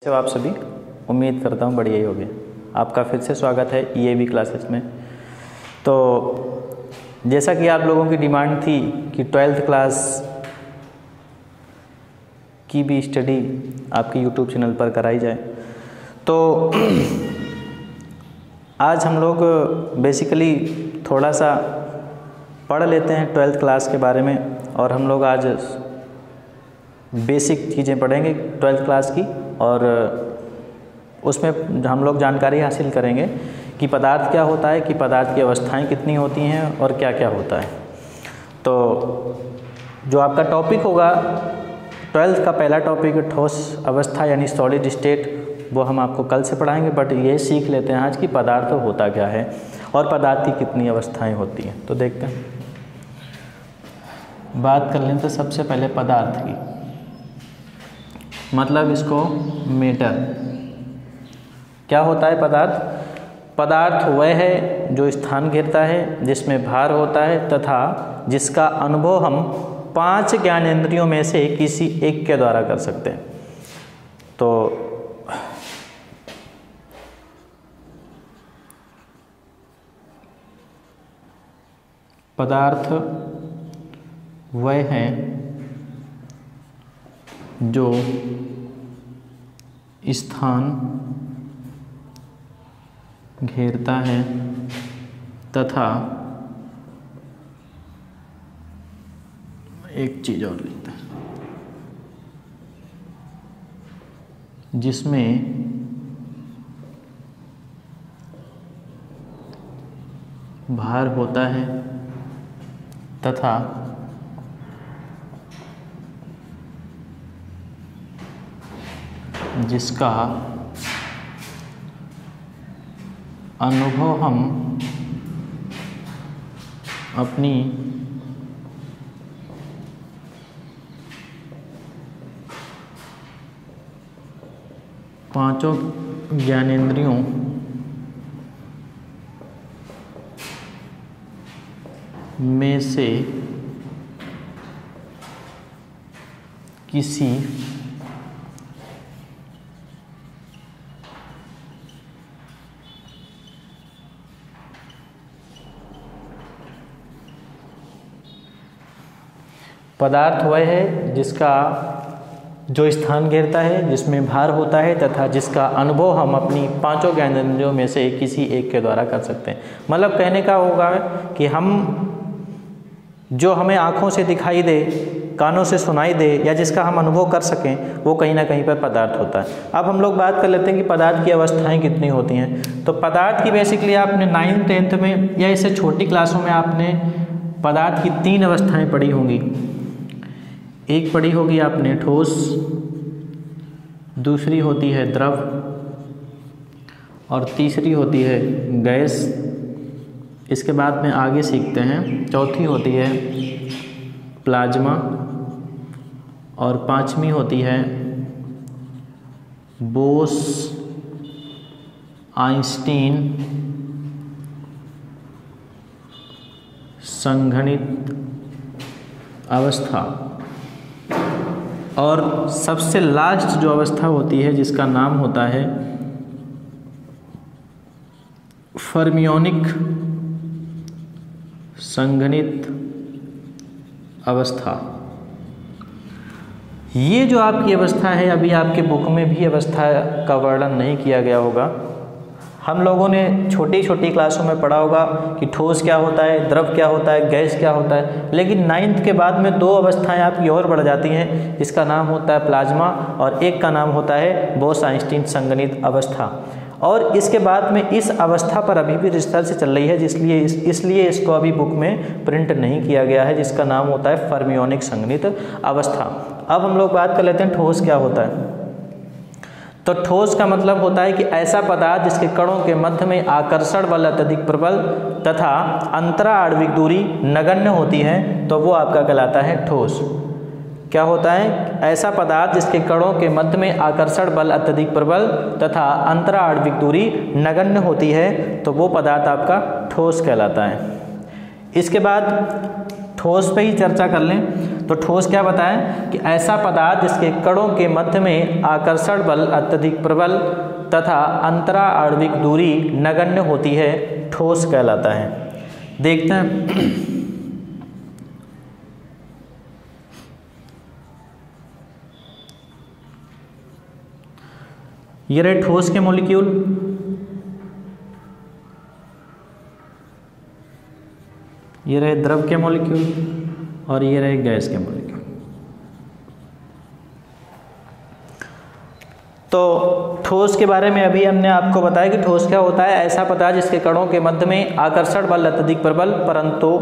तो आप सभी उम्मीद करता हूँ बढ़िया ही होगे। आपका फिर से स्वागत है EAB क्लासेस में। तो जैसा कि आप लोगों की डिमांड थी कि 12th क्लास की भी स्टडी आपके YouTube चैनल पर कराई जाए, तो आज हम लोग बेसिकली थोड़ा सा पढ़ लेते हैं 12th क्लास के बारे में। और हम लोग आज बेसिक चीज़ें पढ़ेंगे 12th क्लास की, और उसमें हम लोग जानकारी हासिल करेंगे कि पदार्थ क्या होता है, कि पदार्थ की अवस्थाएं कितनी होती हैं और क्या क्या होता है। तो जो आपका टॉपिक होगा 12th का पहला टॉपिक ठोस अवस्था यानी सॉलिड स्टेट, वो हम आपको कल से पढ़ाएंगे। बट ये सीख लेते हैं आज कि पदार्थ होता क्या है और पदार्थ की कितनी अवस्थाएं होती हैं। तो देखते हैं, बात कर लें तो सबसे पहले पदार्थ की, मतलब इसको मैटर क्या होता है। पदार्थ वह है जो स्थान घेरता है, जिसमें भार होता है तथा जिसका अनुभव हम 5 ज्ञानेंद्रियों में से किसी एक के द्वारा कर सकते हैं। तो पदार्थ वह है जो स्थान घेरता है तथा एक चीज़ और लिखता है, जिसमें भार होता है तथा जिसका अनुभव हम अपनी पांचों ज्ञानेंद्रियों में से किसी पदार्थ वह है जिसका जो स्थान घेरता है, जिसमें भार होता है तथा जिसका अनुभव हम अपनी पांचों ज्ञानेंद्रियों में से किसी एक के द्वारा कर सकते हैं। मतलब कहने का होगा कि हम जो हमें आँखों से दिखाई दे, कानों से सुनाई दे या जिसका हम अनुभव कर सकें, वो कहीं ना कहीं पर पदार्थ होता है। अब हम लोग बात कर लेते हैं कि पदार्थ की अवस्थाएं कितनी होती हैं। तो पदार्थ की बेसिकली आपने 9th 10th में या इससे छोटी क्लासों में आपने पदार्थ की 3 अवस्थाएं पढ़ी होंगी। एक पढ़ी होगी आपने ठोस, दूसरी होती है द्रव और तीसरी होती है गैस। इसके बाद में आगे सीखते हैं, चौथी होती है प्लाज्मा और 5वीं होती है बोस आइंस्टीन संघनित अवस्था। और सबसे लास्ट जो अवस्था होती है जिसका नाम होता है फर्मियोनिक संघनित अवस्था। ये जो आपकी अवस्था है, अभी आपके बुक में भी अवस्था का वर्णन नहीं किया गया होगा। हम लोगों ने छोटी छोटी क्लासों में पढ़ा होगा कि ठोस क्या होता है, द्रव क्या होता है, गैस क्या होता है। लेकिन 9th के बाद में 2 अवस्थाएं आपकी और बढ़ जाती हैं, जिसका नाम होता है प्लाज्मा और एक का नाम होता है बोस आइंस्टीन संघनित अवस्था। और इसके बाद में इस अवस्था पर अभी भी रिसर्च चल रही है, इसलिए इसको अभी बुक में प्रिंट नहीं किया गया है, जिसका नाम होता है फर्मियोनिक संघनित अवस्था। अब हम लोग बात कर लेते हैं ठोस क्या होता है। तो ठोस का मतलब होता है कि ऐसा पदार्थ जिसके कणों के मध्य में आकर्षण बल अत्यधिक प्रबल तथा अंतरा आणविक दूरी नगण्य होती है, तो वो आपका कहलाता है ठोस। क्या होता है? ऐसा पदार्थ जिसके कणों के मध्य में आकर्षण बल अत्यधिक प्रबल तथा अंतरा आणविक दूरी नगण्य होती है, तो वो पदार्थ आपका ठोस कहलाता है। इसके बाद ठोस पे ही चर्चा कर लें तो ठोस क्या बताएं कि ऐसा पदार्थ जिसके कणों के मध्य में आकर्षण बल अत्यधिक प्रबल तथा अंतरा आणविक दूरी नगण्य होती है, ठोस कहलाता है। देखते हैं ये रहे ठोस के मॉलिक्यूल, ये रहे द्रव के मॉलिक्यूल और ये रहे गैस के मॉलिक्यूल। तो ठोस के बारे में अभी हमने आपको बताया कि ठोस क्या होता है, ऐसा पदार्थ जिसके कणों के मध्य में आकर्षण बल अत्यधिक प्रबल परंतु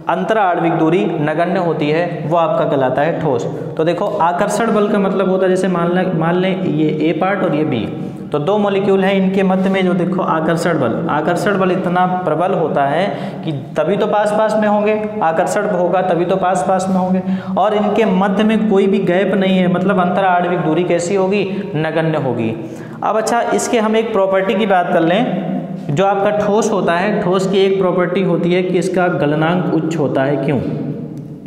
अंतरा आणविक दूरी नगण्य होती है, वो आपका कहलाता है ठोस। तो देखो आकर्षण बल का मतलब होता है जैसे मान लें ये ए पार्ट और ये बी, तो दो मॉलिक्यूल हैं, इनके मध्य में जो देखो आकर्षण बल इतना प्रबल होता है कि तभी तो पास पास में होंगे, आकर्षण होगा तभी तो पास पास में होंगे, और इनके मध्य में कोई भी गैप नहीं है, मतलब अंतरा आणविक दूरी कैसी होगी, नगण्य होगी। अब अच्छा इसके हम एक प्रॉपर्टी की बात कर लें। जो आपका ठोस होता है, ठोस की एक प्रॉपर्टी होती है कि इसका गलनांक उच्च होता है। क्यों?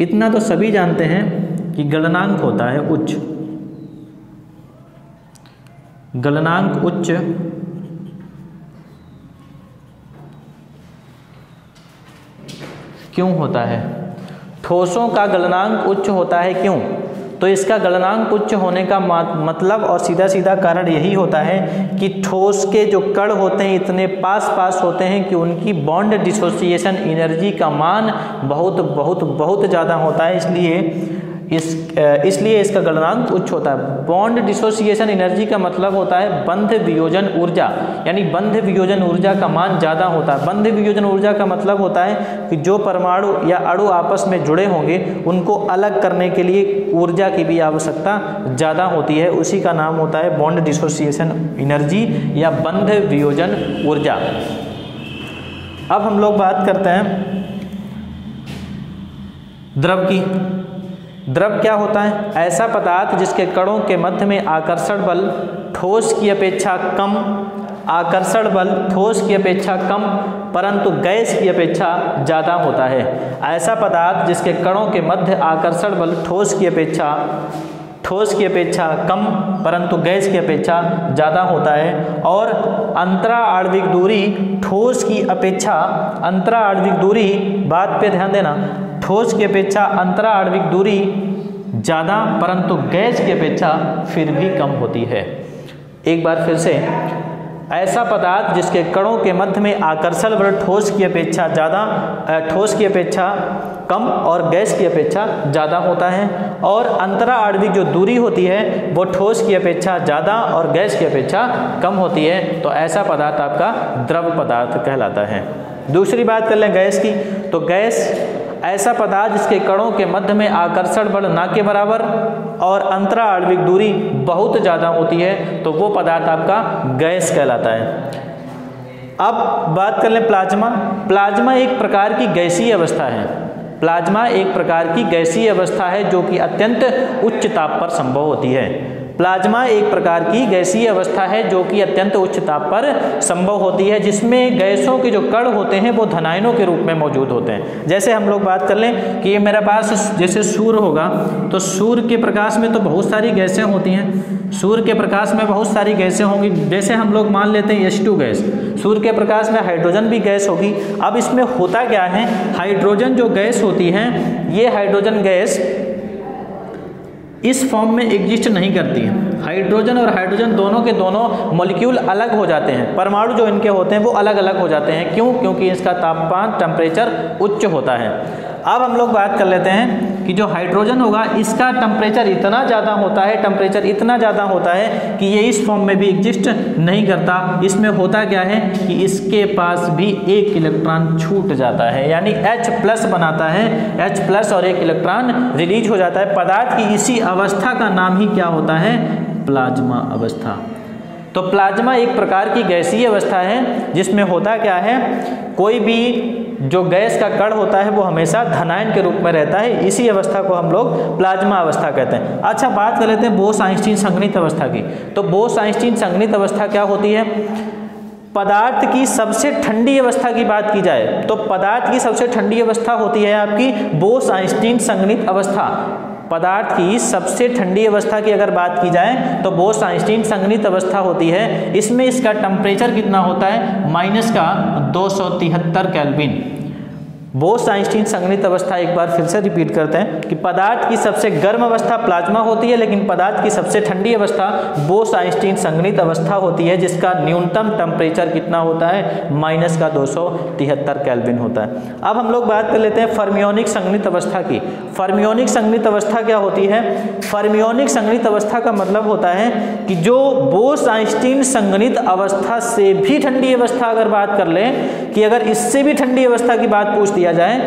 इतना तो सभी जानते हैं कि गलनांक होता है उच्च। गलनांक उच्च क्यों होता है? ठोसों का गलनांक उच्च होता है क्यों? तो इसका गलनांक उच्च होने का मतलब और सीधा सीधा कारण यही होता है कि ठोस के जो कण होते हैं इतने पास पास होते हैं कि उनकी बॉन्ड डिसोसिएशन एनर्जी का मान बहुत बहुत बहुत ज़्यादा होता है, इसलिए इसका गलनांक उच्च होता है। बॉन्ड डिसोसिएशन एनर्जी का मतलब होता है बंध वियोजन ऊर्जा, यानी बंध वियोजन ऊर्जा का मान ज़्यादा होता है। बंध वियोजन ऊर्जा का मतलब होता है कि जो परमाणु या अणु आपस में जुड़े होंगे उनको अलग करने के लिए ऊर्जा की भी आवश्यकता ज़्यादा होती है, उसी का नाम होता है बॉन्ड डिसोसिएशन एनर्जी या बंध वियोजन ऊर्जा। अब हम लोग बात करते हैं द्रव की। द्रव क्या होता है? ऐसा पदार्थ जिसके कणों के मध्य में आकर्षण बल ठोस की अपेक्षा कम, आकर्षण बल ठोस की अपेक्षा कम परंतु गैस की अपेक्षा ज़्यादा होता है। ऐसा पदार्थ जिसके कणों के मध्य आकर्षण बल ठोस की अपेक्षा कम परंतु गैस की अपेक्षा ज़्यादा होता है, और अंतरा आणविक दूरी ठोस की अपेक्षा, अंतरा आणविक दूरी, बात पे ध्यान देना, ठोस की अपेक्षा अंतरा आणविक दूरी ज़्यादा परंतु गैस की अपेक्षा फिर भी कम होती है। एक बार फिर से, ऐसा पदार्थ जिसके कणों के मध्य में आकर्षण बल ठोस की अपेक्षा कम और गैस की अपेक्षा ज़्यादा होता है, और अंतरा आणविक जो दूरी होती है वो ठोस की अपेक्षा ज़्यादा और गैस की अपेक्षा कम होती है, तो ऐसा पदार्थ आपका द्रव पदार्थ कहलाता है। दूसरी बात कर लें गैस की, तो गैस ऐसा पदार्थ जिसके कणों के मध्य में आकर्षण बल ना के बराबर और अंतरा आणविक दूरी बहुत ज़्यादा होती है, तो वो पदार्थ आपका गैस कहलाता है। अब बात कर लें प्लाज्मा। प्लाज्मा एक प्रकार की गैसीय अवस्था है। प्लाज्मा एक प्रकार की गैसीय अवस्था है जो कि अत्यंत उच्च ताप पर संभव होती है। प्लाज्मा एक प्रकार की गैसीय अवस्था है जो कि अत्यंत उच्च ताप पर संभव होती है, जिसमें गैसों के जो कण होते हैं वो धनायनों के रूप में मौजूद होते हैं। जैसे हम लोग बात कर लें कि ये मेरे पास जैसे सूर्य होगा, तो सूर्य के प्रकाश में तो बहुत सारी गैसें होती हैं, सूर्य के प्रकाश में बहुत सारी गैसें होंगी। जैसे हम लोग मान लेते हैं H2 गैस, सूर्य के प्रकाश में हाइड्रोजन भी गैस होगी। अब इसमें होता क्या है, हाइड्रोजन जो गैस होती है, ये हाइड्रोजन गैस इस फॉर्म में एग्जिस्ट नहीं करती है। हाइड्रोजन और हाइड्रोजन दोनों के दोनों मॉलिक्यूल अलग हो जाते हैं, परमाणु जो इनके होते हैं वो अलग अलग हो जाते हैं। क्यों? क्योंकि इसका तापमान टेम्परेचर उच्च होता है। अब हम लोग बात कर लेते हैं कि जो हाइड्रोजन होगा इसका टेम्परेचर इतना ज़्यादा होता है, टेम्परेचर इतना ज़्यादा होता है कि ये इस फॉर्म में भी एग्जिस्ट नहीं करता। इसमें होता क्या है कि इसके पास भी एक इलेक्ट्रॉन छूट जाता है, यानी H+ बनाता है, H+ और एक इलेक्ट्रॉन रिलीज हो जाता है। पदार्थ की इसी अवस्था का नाम ही क्या होता है? प्लाज्मा अवस्था। तो प्लाज्मा एक प्रकार की गैसीय अवस्था है जिसमें होता क्या है, कोई भी जो गैस का कण होता है वो हमेशा धनायन के रूप में रहता है। इसी अवस्था को हम लोग प्लाज्मा अवस्था कहते हैं। अच्छा, बात कर लेते हैं बोस-आइंस्टीन संघनित अवस्था की। तो बोस-आइंस्टीन संघनित अवस्था क्या होती है? पदार्थ की सबसे ठंडी अवस्था की बात की जाए तो पदार्थ की सबसे ठंडी अवस्था होती है आपकी बोस-आइंस्टीन संगणित अवस्था। पदार्थ की सबसे ठंडी अवस्था की अगर बात की जाए तो बोस-आइंस्टीन संगणित अवस्था होती है। इसमें इसका टेम्परेचर कितना होता है, -273 केल्विन। बोस-आइंस्टीन संगणित अवस्था एक बार फिर से रिपीट करते हैं कि पदार्थ की सबसे गर्म अवस्था प्लाज्मा होती है, लेकिन पदार्थ की सबसे ठंडी अवस्था बोस-आइंस्टीन संगणित अवस्था होती है, जिसका न्यूनतम टेम्परेचर कितना होता है, -273 केल्विन होता है। अब हम लोग बात कर लेते हैं फर्मियोनिक संगणित अवस्था की। फर्मियोनिक संगणित अवस्था क्या होती है? फर्मियोनिक संगणित अवस्था का मतलब होता है कि जो बोस-आइंस्टीन संगणित अवस्था से भी ठंडी अवस्था अगर बात कर लें कि अगर इससे भी ठंडी अवस्था की बात पूछ दिया जाए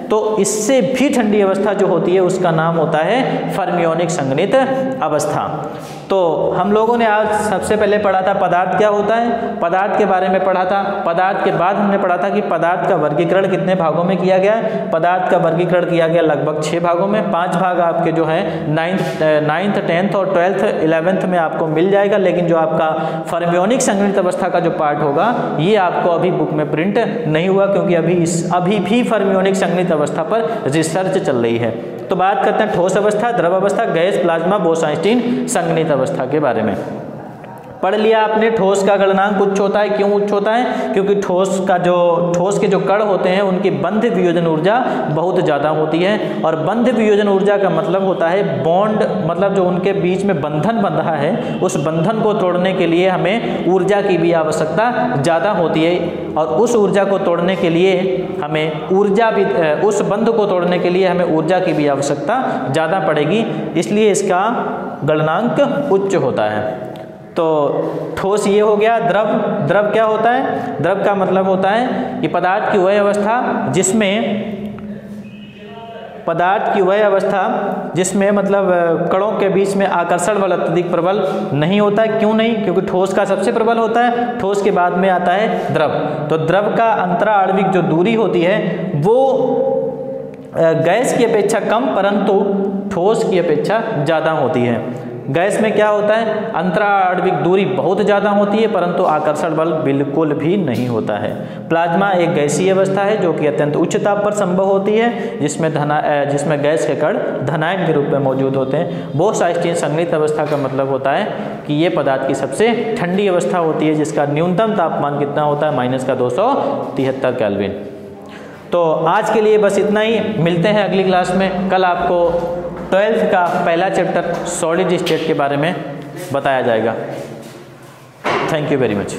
तो इससे भी ठंडी अवस्था जो होती है उसका नाम होता है फर्मियोनिक संगणित अवस्था। तो हम लोगों ने आज सबसे पहले पढ़ा था पदार्थ क्या होता है, पदार्थ के बारे में पढ़ा था। पदार्थ के बाद हमने पढ़ा था कि पदार्थ का वर्गीकरण कितने भागों में किया गया है। पदार्थ का वर्गीकरण किया गया लगभग 6 भागों में। 5 भाग आपके जो है 9th 10th और 12th 11th में आपको मिल जाएगा, लेकिन जो आपका फर्मियोनिक संगणित अवस्था का जो पार्ट होगा ये आपको अभी बुक में प्रिंट नहीं हुआ, क्योंकि अभी भी फर्मियोनिक संगणित अवस्था पर रिसर्च चल रही है। तो बात करते हैं ठोस अवस्था, द्रव अवस्था, गैस, प्लाज्मा, बोस-आइंस्टीन संगणित अवस्था के बारे में। पढ़ लिया आपने ठोस का गलनांक उच्च होता है। क्यों उच्च होता है? क्योंकि ठोस के जो कण होते हैं उनकी बंध वियोजन ऊर्जा बहुत ज़्यादा होती है, और बंध वियोजन ऊर्जा का मतलब होता है बॉन्ड, मतलब जो उनके बीच में बंधन बंधा है उस बंधन को तोड़ने के लिए हमें ऊर्जा की भी आवश्यकता ज़्यादा होती है, और उस ऊर्जा को तोड़ने के लिए हमें उस बंध को तोड़ने के लिए हमें ऊर्जा की भी आवश्यकता ज़्यादा पड़ेगी, इसलिए इसका गलनांक उच्च होता है। तो ठोस ये हो गया। द्रव क्या होता है? द्रव का मतलब होता है कि पदार्थ की वह अवस्था जिसमें मतलब कणों के बीच में आकर्षण बल अत्यधिक प्रबल नहीं होता है। क्यों नहीं? क्योंकि ठोस का सबसे प्रबल होता है, ठोस के बाद में आता है द्रव। तो द्रव का अंतरा आणविक जो दूरी होती है वो गैस की अपेक्षा कम परंतु ठोस की अपेक्षा ज़्यादा होती है। गैस में क्या होता है? अंतरा आणविक दूरी बहुत ज़्यादा होती है परंतु आकर्षण बल बिल्कुल भी नहीं होता है। प्लाज्मा एक गैसीय अवस्था है जो कि अत्यंत उच्च ताप पर संभव होती है, जिसमें गैस के कण धनायन के रूप में मौजूद होते हैं। बोस-आइंस्टीन संगणित अवस्था का मतलब होता है कि ये पदार्थ की सबसे ठंडी अवस्था होती है, जिसका न्यूनतम तापमान कितना होता है, -273 केल्विन। तो आज के लिए बस इतना ही। मिलते हैं अगली क्लास में। कल आपको 12th का पहला चैप्टर सॉलिड स्टेट के बारे में बताया जाएगा। Thank you very much.